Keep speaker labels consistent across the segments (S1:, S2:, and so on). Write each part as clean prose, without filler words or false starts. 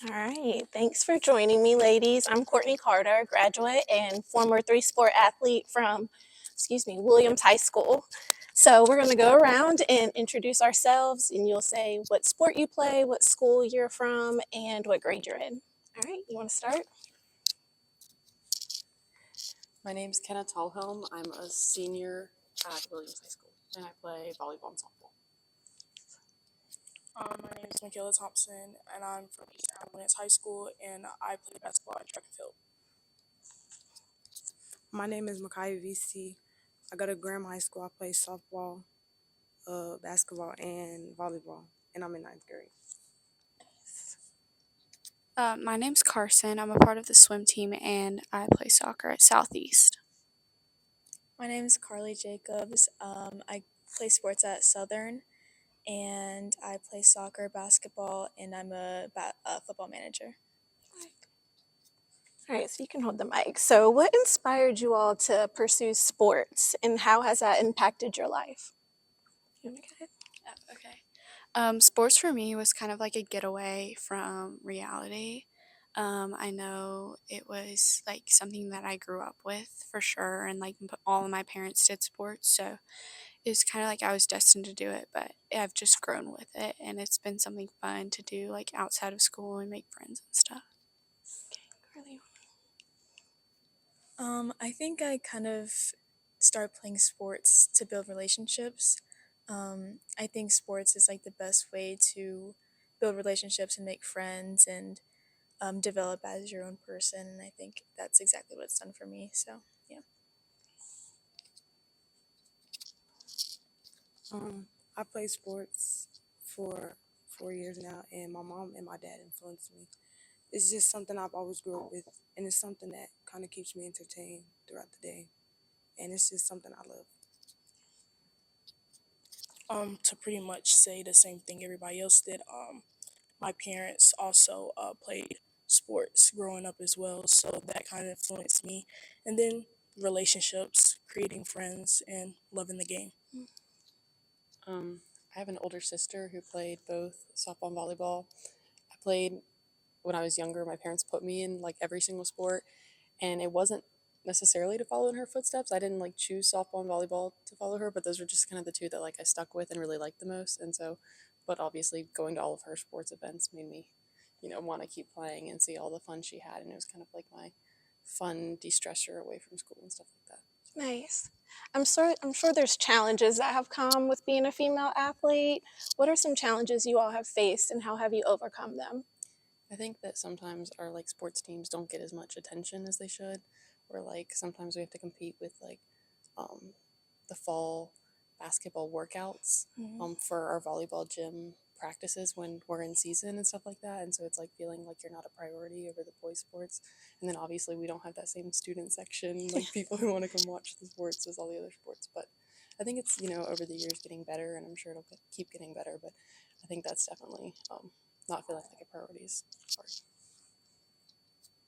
S1: All right, thanks for joining me, ladies. I'm Courtney Carter, graduate and former three-sport athlete from, Williams High School. So we're going to go around and introduce ourselves, and you'll say what sport you play, what school you're from, and what grade you're in. All right, you want to start?
S2: My name's Kenna Tallhelm. I'm a senior at Williams High School, and I play volleyball and softball.
S3: My name is Michaela Thompson, and I'm from East Alamance High School, and I play basketball and track and field.
S4: My name is Makai VC. I go to Graham High School. I play softball, basketball, and volleyball, and I'm in ninth grade.
S5: My name's Carson. I'm a part of the swim team and I play soccer at Southeast.
S6: My name is Carly Jacobs. I play sports at Southern, and I play soccer, basketball, and I'm a football manager.
S1: All right, so you can hold the mic. So, what inspired you all to pursue sports, and how has that impacted your life? You want to go ahead?
S5: Sports for me was kind of like a getaway from reality. I know it was like something that I grew up with for sure, and like all of my parents did sports, so it's kind of like I was destined to do it, but I've just grown with it, and it's been something fun to do like outside of school and make friends and stuff.
S1: Carly.
S6: I think I kind of started playing sports to build relationships. I think sports is like the best way to build relationships and make friends and develop as your own person. And I think that's exactly what it's done for me. So, yeah.
S4: I play sports for 4 years now, and my mom and my dad influenced me. It's just something I've always grew up with, and it's something that kind of keeps me entertained throughout the day, and it's just something I love.
S3: To pretty much say the same thing everybody else did. My parents also played sports growing up as well, so that kind of influenced me. And then relationships, creating friends, and loving the game.
S2: I have an older sister who played both softball and volleyball. I played when I was younger. My parents put me in like every single sport, and it wasn't necessarily to follow in her footsteps. I didn't like choose softball and volleyball to follow her, but those were just kind of the two that like I stuck with and really liked the most. And so, but obviously going to all of her sports events made me, want to keep playing and see all the fun she had, and it was kind of like my fun de-stressor away from school and stuff like that.
S1: Nice. I'm sure there's challenges that have come with being a female athlete. What are some challenges you all have faced, and how have you overcome them?
S2: I think that sometimes our like sports teams don't get as much attention as they should, or like sometimes we have to compete with like the fall basketball workouts for our volleyball gym practices when we're in season and stuff like that, and so it's like feeling like you're not a priority over the boys sports. And then obviously we don't have that same student section, like people who want to come watch the sports as all the other sports. But I think it's over the years getting better, and I'm sure it'll keep getting better, but I think that's definitely not feeling like a priority is hard.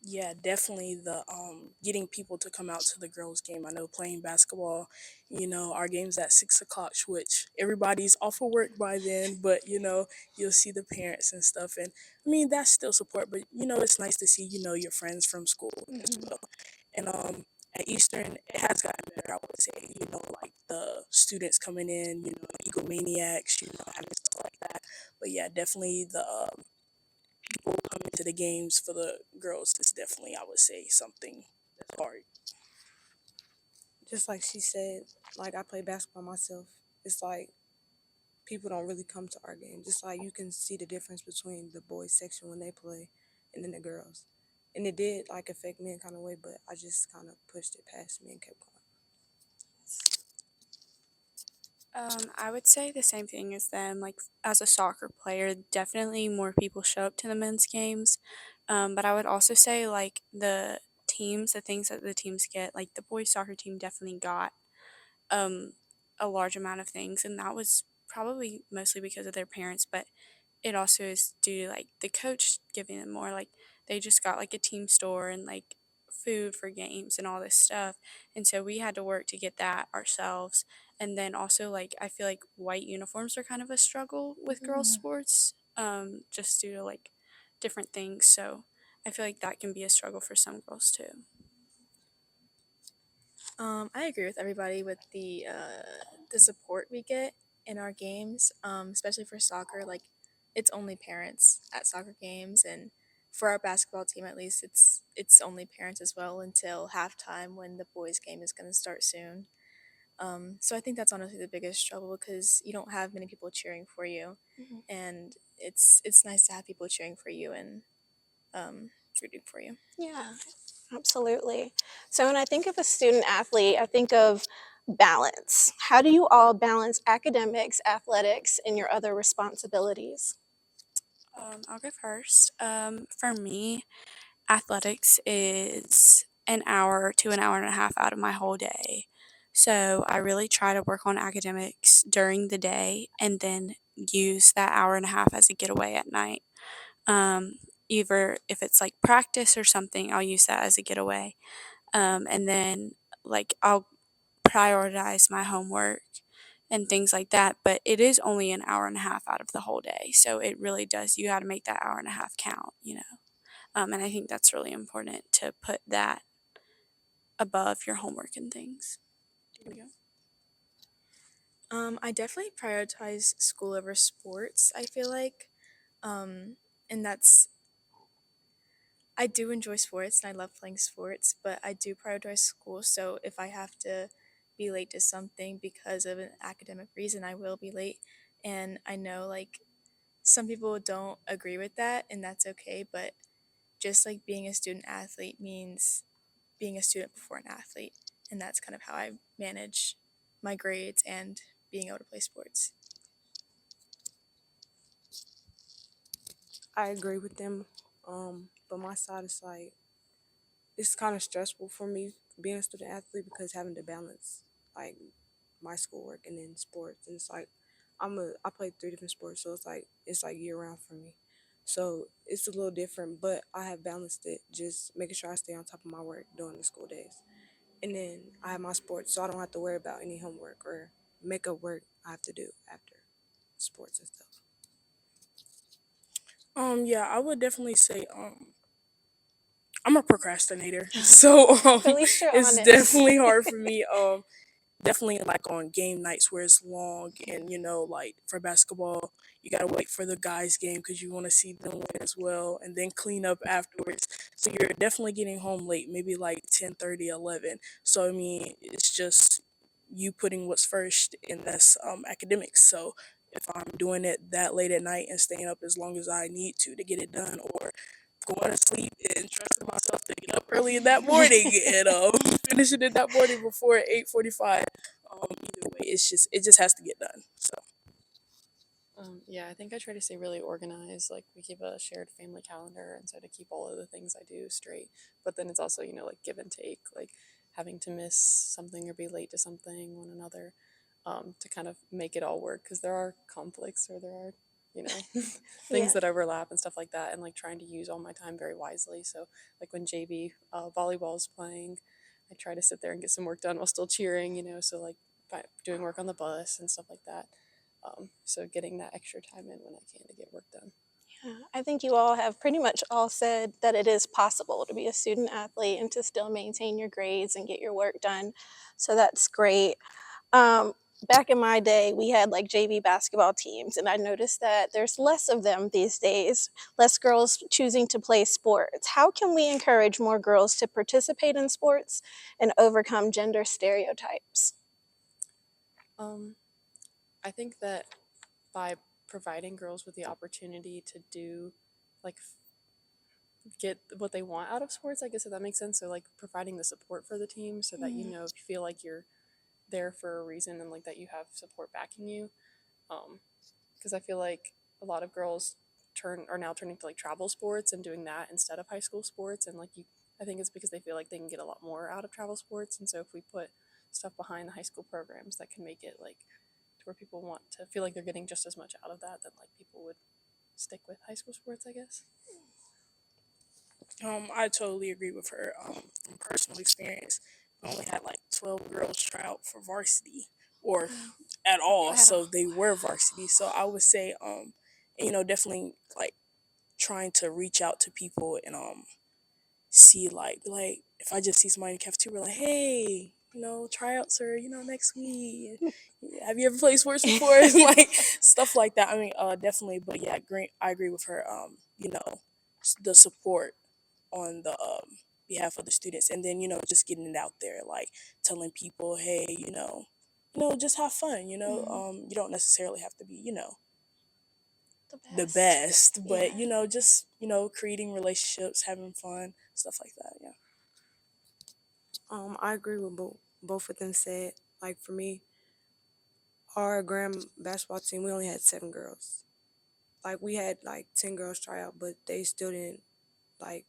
S3: Yeah, definitely the getting people to come out to the girls' game. I know playing basketball, our game's at 6 o'clock, which everybody's off of work by then, but you'll see the parents and stuff. And I mean that's still support, but it's nice to see, your friends from school as well. And at Eastern it has gotten better, I would say, like the students coming in, egomaniacs, having stuff like that. But yeah, definitely the people coming to the games for the girls is definitely, I would say, something that's hard.
S4: Just like she said, like I play basketball myself. It's like people don't really come to our game. Just like you can see the difference between the boys section when they play and then the girls. And it did like affect me in kind of way, but I just kind of pushed it past me and kept going.
S5: I would say the same thing as them. Like as a soccer player, definitely more people show up to the men's games. But I would also say like the things that the teams get, like the boys soccer team definitely got um, a large amount of things, and that was probably mostly because of their parents, but it also is due to like the coach giving them more. Like they just got like a team store and like food for games and all this stuff, and so we had to work to get that ourselves. And then also like I feel like white uniforms are kind of a struggle with girls sports, just due to like different things. So I feel like that can be a struggle for some girls too.
S6: I agree with everybody with the support we get in our games, especially for soccer. Like, it's only parents at soccer games, and for our basketball team at least, it's only parents as well until halftime when the boys' game is going to start soon. So I think that's honestly the biggest struggle because you don't have many people cheering for you,
S1: Mhm.
S6: and it's nice to have people cheering for you and rooting for you.
S1: Yeah, absolutely. So when I think of a student athlete, I think of balance. How do you all balance academics, athletics, and your other responsibilities?
S5: I'll go first. For me, athletics is an hour to an hour and a half out of my whole day. So I really try to work on academics during the day and then use that hour and a half as a getaway at night. Um, Either if it's like practice or something, I'll use that as a getaway. And then I'll prioritize my homework and things like that. But it is only an hour and a half out of the whole day. So it really does, you got to make that hour and a half count. And I think that's really important to put that above your homework and things.
S6: Here we go. I definitely prioritize school over sports, I feel like. And that's, I do enjoy sports and I love playing sports, but I do prioritize school. So if I have to be late to something because of an academic reason, I will be late. And I know like some people don't agree with that, and that's okay. But just like being a student athlete means being a student before an athlete. And that's kind of how I manage my grades and being able to play sports.
S4: I agree with them. But my side is like it's kind of stressful for me being a student athlete because having to balance like my schoolwork and then sports, and it's like I play 3 different sports, so it's like year round for me. So it's a little different, but I have balanced it, just making sure I stay on top of my work during the school days, and then I have my sports, so I don't have to worry about any homework or makeup work I have to do after sports and stuff.
S3: Yeah, I would definitely say I'm a procrastinator, so
S1: At least you're
S3: it's
S1: honest.
S3: definitely hard for me. Definitely like on game nights where it's long, and like for basketball, you gotta wait for the guys' game because you want to see them win as well, and then clean up afterwards. So you're definitely getting home late, maybe like 10:30, 11. So I mean, it's just you putting what's first, and that's academics. So if I'm doing it that late at night and staying up as long as I need to get it done, or going to sleep and trusting myself to get up early in that morning and finishing it that morning before 8:45. Either way, it just has to get done. So
S2: Yeah, I think I try to stay really organized. Like we keep a shared family calendar, and so to keep all of the things I do straight. But then it's also like give and take, like having to miss something or be late to something on another, to kind of make it all work because there are conflicts or there are you know
S1: Yeah.
S2: things that overlap and stuff like that, and like trying to use all my time very wisely. So like when JV volleyball is playing, I try to sit there and get some work done while still cheering. So like doing work on the bus and stuff like that. So getting that extra time in when I can to get work done.
S1: Yeah, I think you all have pretty much all said that it is possible to be a student athlete and to still maintain your grades and get your work done. So that's great. Um, Back in my day, we had like JV basketball teams, and I noticed that there's less of them these days, less girls choosing to play sports. How can we encourage more girls to participate in sports and overcome gender stereotypes?
S2: Um, I think that by providing girls with the opportunity to do like get what they want out of sports, I guess if that makes sense. So like providing the support for the team so that you feel like you're there for a reason and like that you have support backing you. Because I feel like a lot of girls are now turning to like travel sports and doing that instead of high school sports, and I think it's because they feel like they can get a lot more out of travel sports, and so if we put stuff behind the high school programs that can make it like to where people want to feel like they're getting just as much out of that, then like people would stick with high school sports, I guess.
S3: I totally agree with her. From personal experience, I only had like 12 girls try out for varsity or at all,
S1: At all.
S3: so they were varsity. So I would say, definitely like trying to reach out to people and see like if I just see somebody in the cafeteria like, hey, tryouts are next week. Have you ever played sports before? Like stuff like that. I mean, definitely. But yeah, I agree with her. The support on the behalf of the students, and then just getting it out there, like telling people, hey, just have fun. You don't necessarily have to be, the best, but
S1: Yeah.
S3: just creating relationships, having fun, stuff like that. Yeah.
S4: I agree with both of them said. Like for me, our grand basketball team, we only had 7 girls. Like we had like 10 girls try out, but they still didn't like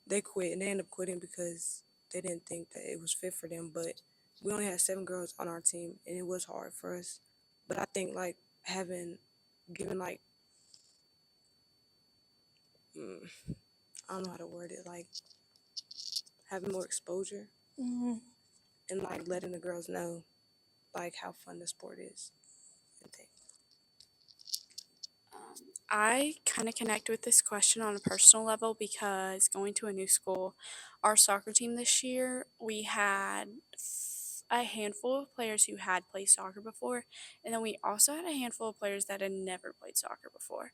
S4: they quit and they ended up quitting because they didn't think that it was fit for them. But we only had 7 girls on our team, and it was hard for us. But I think like having given like mm, I don't know how to word it, like having more exposure
S1: Mhm.
S4: and like letting the girls know like how fun the sport is and things.
S5: I kind of connect with this question on a personal level because going to a new school, our soccer team this year, we had a handful of players who had played soccer before, and then we also had a handful of players that had never played soccer before.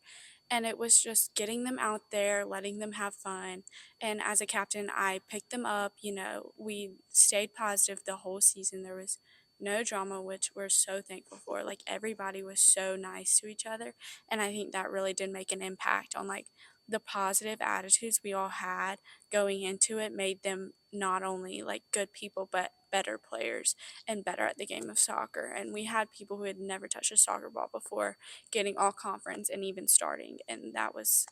S5: And it was just getting them out there, letting them have fun. And as a captain, I picked them up. We stayed positive the whole season. There was no drama, which we're so thankful for. Like, everybody was so nice to each other, and I think that really did make an impact on like the positive attitudes we all had going into it, made them not only like good people but better players and better at the game of soccer. And we had people who had never touched a soccer ball before getting all conference and even starting, and that was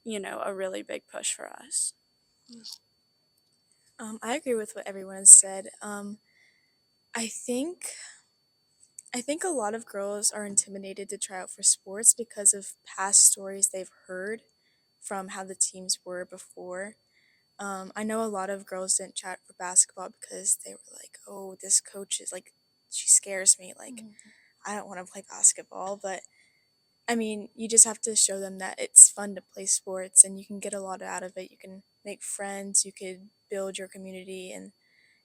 S5: a really big push for us.
S6: I agree with what everyone has said. I think I think a lot of girls are intimidated to try out for sports because of past stories they've heard from how the teams were before. I know a lot of girls didn't try out for basketball because they were like, "Oh, this coach is like, she scares me. Like, I don't want to play basketball." But I mean, you just have to show them that it's fun to play sports and you can get a lot out of it. You can make friends, you could build your community, and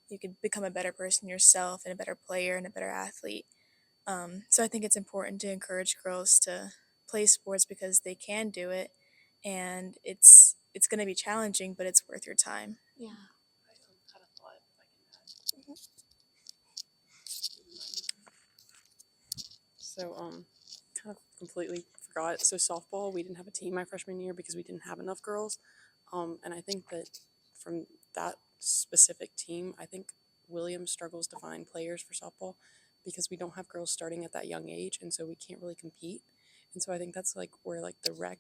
S6: you could become a better person yourself and a better player and a better athlete. So I think it's important to encourage girls to play sports because they can do it, and it's going to be challenging, but it's worth your time.
S1: Yeah.
S2: So, kind of completely forgot. So softball, we didn't have a team my freshman year because we didn't have enough girls. And I think that from that specific team, I think Williams struggles to find players for softball because we don't have girls starting at that young age, and so we can't really compete. And so I think that's like where like the rec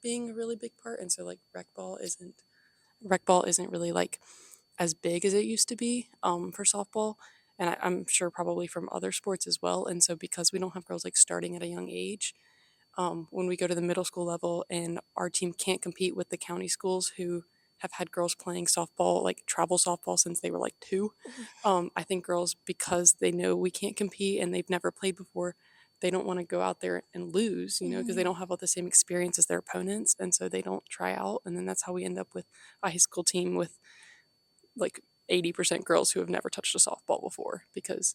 S2: being a really big part. And so like rec ball isn't really like as big as it used to be for softball. And I'm sure probably from other sports as well. And so because we don't have girls like starting at a young age, when we go to the middle school level and our team can't compete with the county schools who have had girls playing softball, like travel softball, since they were like 2, I think girls, because they know we can't compete and they've never played before, they don't want to go out there and lose, because they don't have all the same experience as their opponents. And so they don't try out. And then that's how we end up with a high school team with like 80% girls who have never touched a softball before, because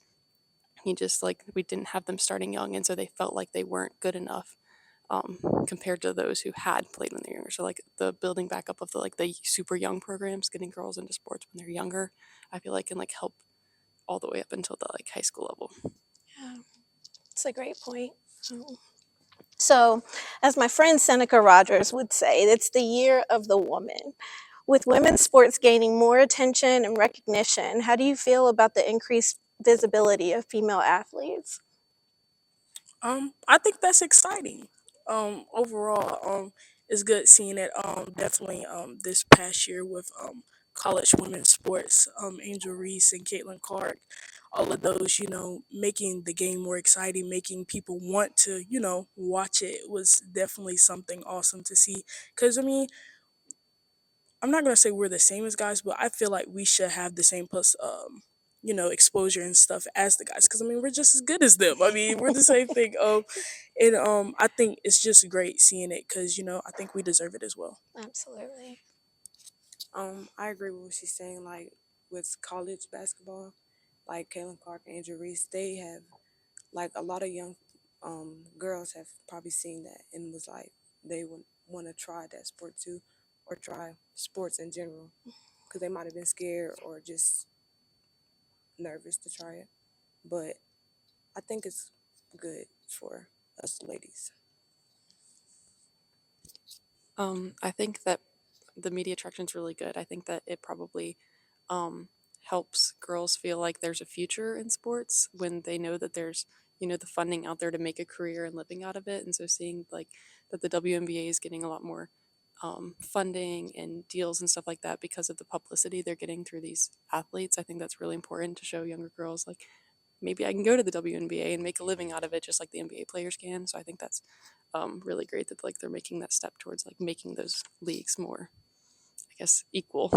S2: we didn't have them starting young, and so they felt like they weren't good enough compared to those who had played when they're younger. So like the building back up of the super young programs, getting girls into sports when they're younger, I feel like can like help all the way up until the like high school level.
S1: Yeah. It's a great point. So, as my friend Seneca Rogers would say, it's the year of the woman. With women's sports gaining more attention and recognition, how do you feel about the increased visibility of female athletes?
S3: I think that's exciting. Overall, it's good seeing it. Definitely, this past year with college women's sports, Angel Reese and Caitlin Clark, all of those, making the game more exciting, making people want to, watch it was definitely something awesome to see. Cause I mean, I'm not gonna say we're the same as guys, but I feel like we should have the same plus, exposure and stuff as the guys, because I mean we're just as good as them. I mean we're the same thing. And I think it's just great seeing it because I think we deserve it as well.
S1: Absolutely.
S4: I agree with what she's saying. Like with college basketball, like Kaylin Clark and Angel Reese, they have like a lot of young girls have probably seen that and was like they would want to try that sport too, or try sports in general, because they might have been scared or just nervous to try it. But I think it's good for us ladies.
S2: I think that the media attraction is really good. I think that it probably um, helps girls feel like there's a future in sports when they know that there's the funding out there to make a career and living out of it. And so seeing like that the WNBA is getting a lot more funding and deals and stuff like that because of the publicity they're getting through these athletes, I think that's really important to show younger girls like maybe I can go to the WNBA and make a living out of it just like the NBA players can. So I think that's really great that like they're making that step towards like making those leagues more, I guess, equal.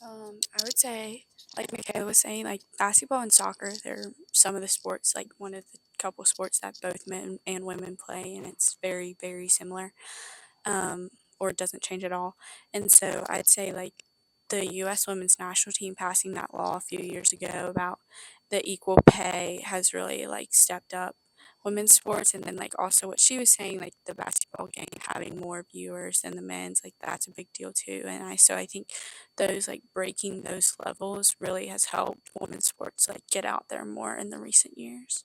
S5: I would say, like Michaela was saying, like basketball and soccer, they're some of the sports, like one of the couple sports that both men and women play, and it's very, very similar, or it doesn't change at all. And so I'd say, like, the U.S. women's national team passing that law a few years ago about the equal pay has really, like, stepped up women's sports. And then, like, also what she was saying, like, the basketball game having more viewers than the men's, like, that's a big deal too. And I think those like breaking those levels really has helped women's sports like get out there more in the recent years.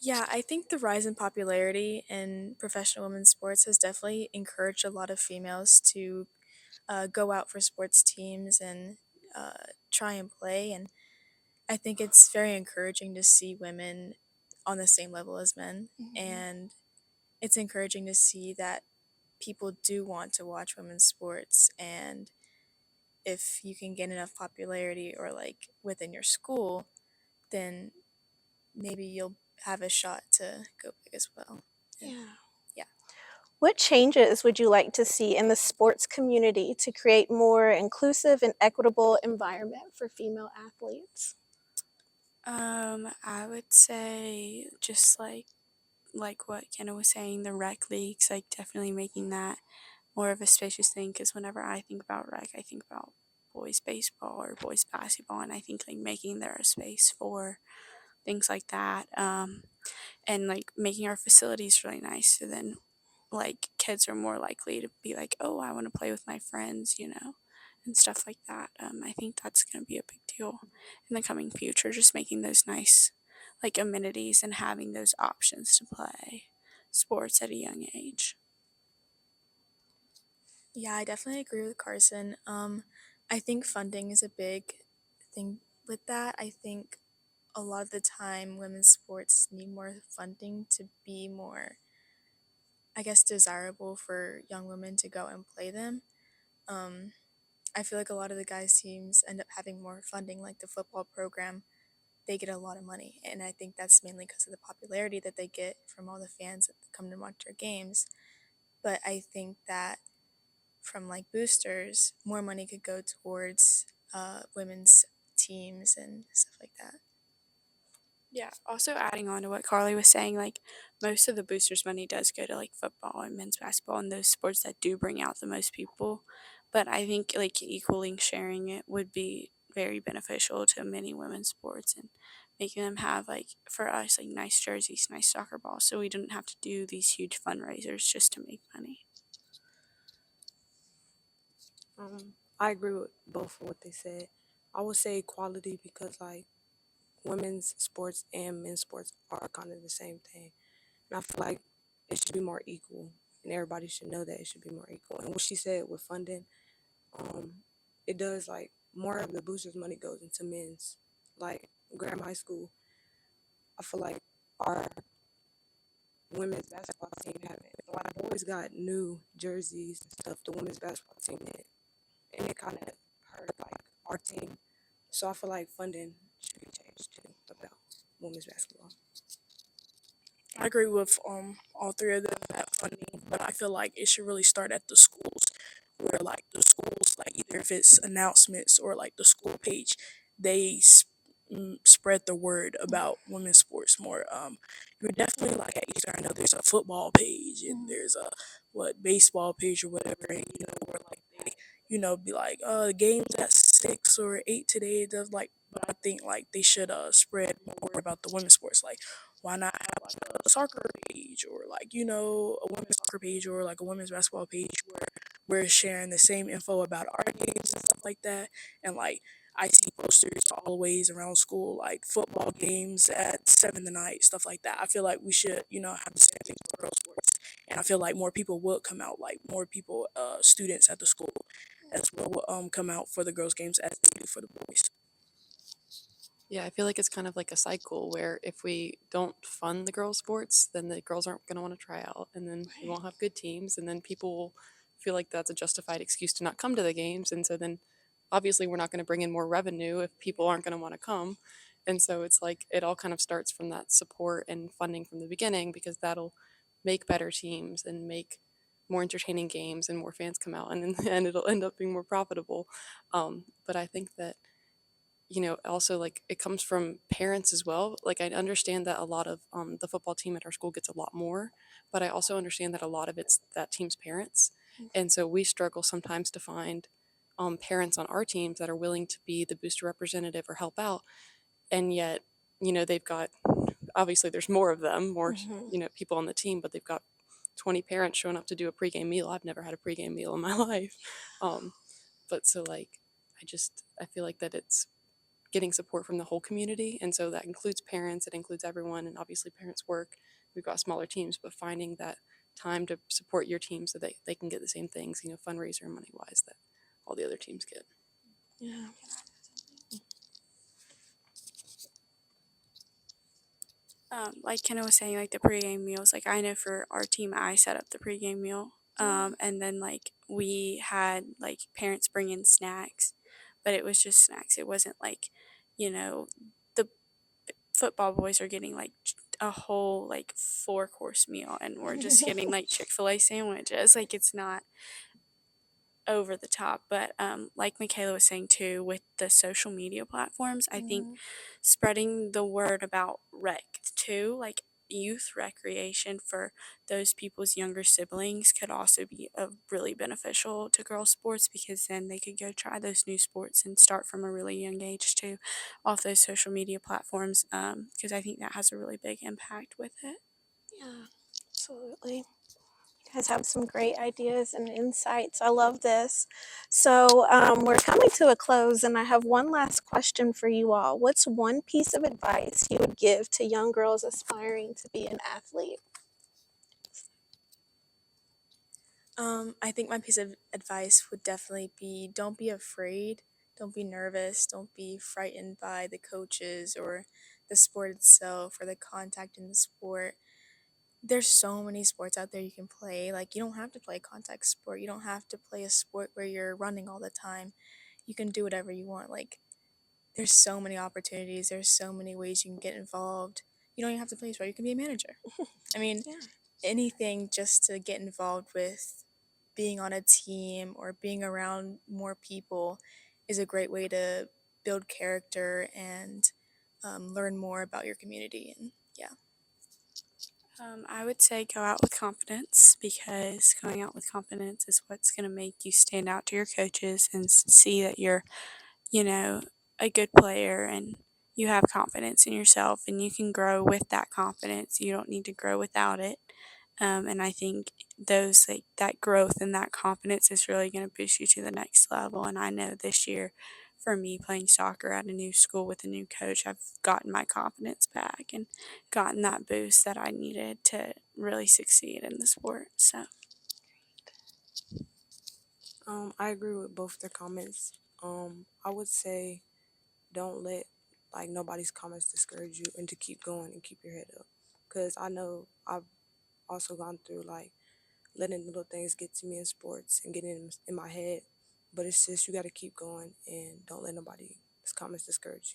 S6: Yeah, I think the rise in popularity in professional women's sports has definitely encouraged a lot of females to go out for sports teams and try and play. And I think it's very encouraging to see women on the same level as men. And it's encouraging to see that people do want to watch women's sports. And if you can get enough popularity or like within your school, then maybe you'll have a shot to go big as well.
S1: Yeah.
S6: Yeah.
S1: What changes would you like to see in the sports community to create more inclusive and equitable environment for female athletes?
S5: I would say just like what Kenna was saying, the rec leagues, like definitely making that more of a spacious thing. Because whenever I think about rec, I think about boys baseball or boys basketball, and I think like making there a space for things like that, and like making our facilities really nice. So then, like kids are more likely to be like, oh, I want to play with my friends, and stuff like that. I think that's going to be a big deal in the coming future, just making those nice like amenities and having those options to play sports at a young age.
S6: Yeah, I definitely agree with Carson. I think funding is a big thing with that. I think a lot of the time women's sports need more funding to be more, I guess, desirable for young women to go and play them. Um, I feel like a lot of the guys' teams end up having more funding, like the football program. They get a lot of money, and I think that's mainly because of the popularity that they get from all the fans that come to watch their games. But I think that from like boosters, more money could go towards women's teams and stuff like that.
S5: Yeah, also adding on to what Carly was saying, like most of the boosters' money does go to like football and men's basketball and those sports that do bring out the most people. But I think like equaling sharing it would be very beneficial to many women's sports and making them have like for us like nice jerseys, nice soccer balls, so we didn't have to do these huge fundraisers just to make money.
S4: I agree with both of what they said. I would say equality because like women's sports and men's sports are kind of the same thing. And I feel like it should be more equal, and everybody should know that it should be more equal. And what she said with funding, um, it does like more of the boosters' money goes into men's. Like Graham High School, I feel like our women's basketball team haven't. A lot of boys got new jerseys and stuff. The women's basketball team did, and it kind of hurt like our team. So I feel like funding should be changed too about women's basketball.
S3: I agree with all three of them that funding, but I feel like it should really start at the schools where like the schools, like either if it's announcements or like the school page, they spread the word about women's sports more. You're definitely like at Eastern. I know there's a football page and there's a baseball page or whatever, and where like they be like games at 6 or 8 today. Does like, but I think like they should spread more about the women's sports. Like, why not have like a soccer page or like a women's soccer page or like a women's basketball page where we're sharing the same info about our games and stuff like that. And like I see posters always around school, like football games at 7 tonight, stuff like that. I feel like we should, have the same thing for girls sports. And I feel like more people would come out, like more people, students at the school as well will come out for the girls games as they do for the boys.
S2: Yeah, I feel like it's kind of like a cycle where if we don't fund the girls' sports, then the girls aren't going to want to try out, and then we won't have good teams, and then people will feel like that's a justified excuse to not come to the games, and so then obviously we're not going to bring in more revenue if people aren't going to want to come, and so it's like it all kind of starts from that support and funding from the beginning because that'll make better teams and make more entertaining games and more fans come out, and in the end it'll end up being more profitable. But I think that also like it comes from parents as well. Like I understand that a lot of the football team at our school gets a lot more, but I also understand that a lot of it's that team's parents. And so we struggle sometimes to find parents on our teams that are willing to be the booster representative or help out. And yet, they've got, obviously there's more of them, more, people on the team, but they've got 20 parents showing up to do a pregame meal. I've never had a pregame meal in my life. But so like, I feel like that it's getting support from the whole community. And so that includes parents, it includes everyone, and obviously parents work. We've got smaller teams, but finding that time to support your team so that they can get the same things, fundraiser and money wise that all the other teams get.
S1: Yeah.
S5: Like Kenna was saying, like the pregame meals, like I know for our team, I set up the pregame meal. And then like we had like parents bring in snacks, but it was just snacks. It wasn't like, the football boys are getting like a whole like 4-course meal and we're just getting like Chick-fil-A sandwiches. Like it's not over the top. But like Michaela was saying too, with the social media platforms, I think spreading the word about rec too, like youth recreation for those people's younger siblings could also be really beneficial to girls sports because then they could go try those new sports and start from a really young age too off those social media platforms because I think that has a really big impact with it.
S1: Yeah, absolutely. You guys have some great ideas and insights. I love this. So, we're coming to a close, and I have one last question for you all. What's one piece of advice you would give to young girls aspiring to be an athlete?
S6: I think my piece of advice would definitely be don't be afraid, don't be nervous, don't be frightened by the coaches or the sport itself or the contact in the sport. There's so many sports out there you can play. Like, you don't have to play a contact sport, you don't have to play a sport where you're running all the time. You can do whatever you want. Like, there's so many opportunities, there's so many ways you can get involved. You don't even have to play a sport, you can be a manager. I mean,
S1: Yeah.
S6: anything just to get involved with being on a team or being around more people is a great way to build character and learn more about your community. And yeah.
S5: I would say go out with confidence because going out with confidence is what's going to make you stand out to your coaches and see that you're, you know, a good player and you have confidence in yourself and you can grow with that confidence. You don't need to grow without it. And I think those like that growth and that confidence is really going to boost you to the next level. And I know this year, for me playing soccer at a new school with a new coach, I've gotten my confidence back and gotten that boost that I needed to really succeed in the sport. So
S4: I agree with both their comments. I would say don't let like nobody's comments discourage you and to keep going and keep your head up. Cause I know I've also gone through like letting little things get to me in sports and getting in my head. But it's just you gotta keep going and don't let nobody's comments discourage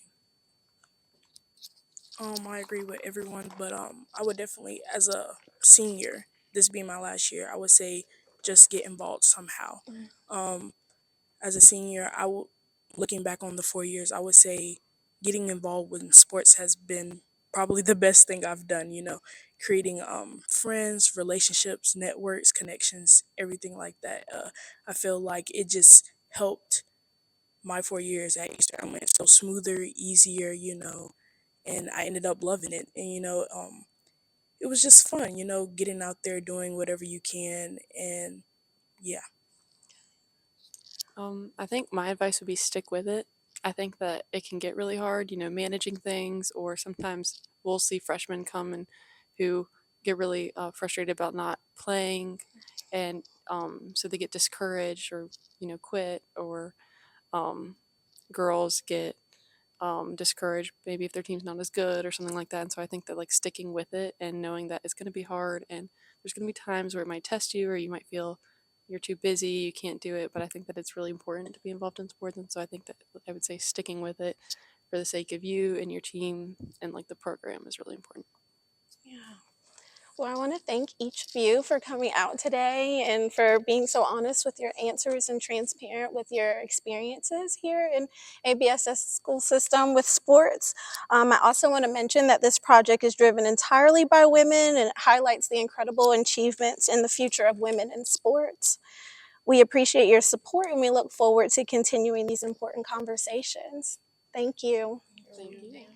S4: you.
S3: I agree with everyone, but I would definitely, as a senior, this being my last year, I would say just get involved somehow. As a senior, looking back on the 4 years, I would say getting involved with sports has been probably the best thing I've done. Creating friends, relationships, networks, connections, everything like that. I feel like it just helped my 4 years at Eastern. I went so smoother, easier, and I ended up loving it. And it was just fun, getting out there doing whatever you can, and yeah.
S2: I think my advice would be stick with it. I think that it can get really hard, managing things, or sometimes we'll see freshmen come and who get really frustrated about not playing, and so they get discouraged or quit, or girls get discouraged maybe if their team's not as good or something like that. And so I think that like sticking with it and knowing that it's going to be hard and there's going to be times where it might test you or you might feel you're too busy, you can't do it. But I think that it's really important to be involved in sports. And so I think that I would say sticking with it for the sake of you and your team and like the program is really important.
S1: Yeah. Well, I want to thank each of you for coming out today and for being so honest with your answers and transparent with your experiences here in ABSS school system with sports. I also want to mention that this project is driven entirely by women and it highlights the incredible achievements in the future of women in sports. We appreciate your support and we look forward to continuing these important conversations. Thank you.
S2: Thank you.